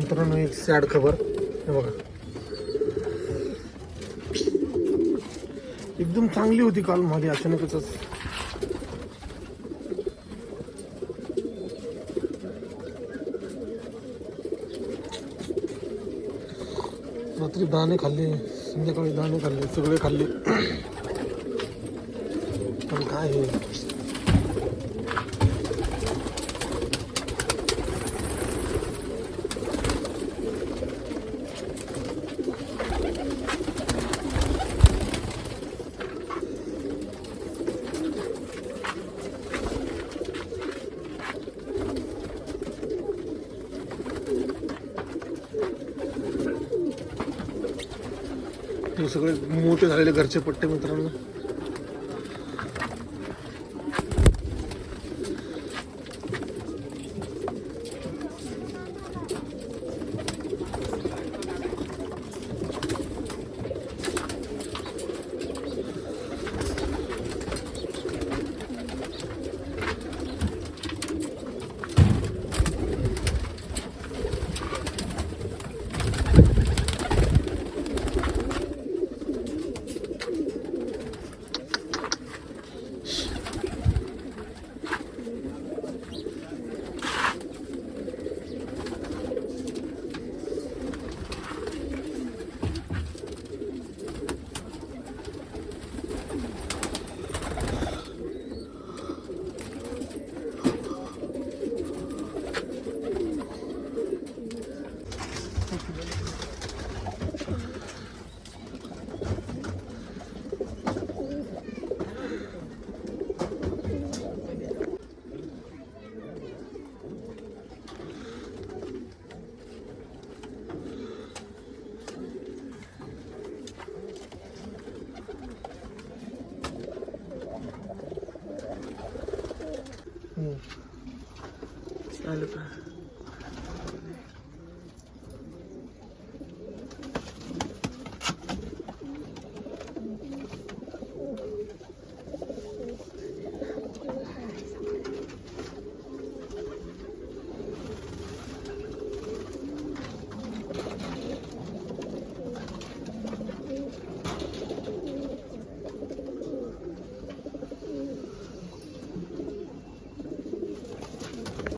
मित्रांनो एक सॅड खबर हे बघा, एकदम चांगली होती काल माझी, अचानकच रात्री दाणे खाल्ले, संध्याकाळी दाणे खाल्ले, सगळे खाल्ले, पण काय हे हे सगळे मोठे झालेले घरचे पट्टे मित्रांनो. चालेल.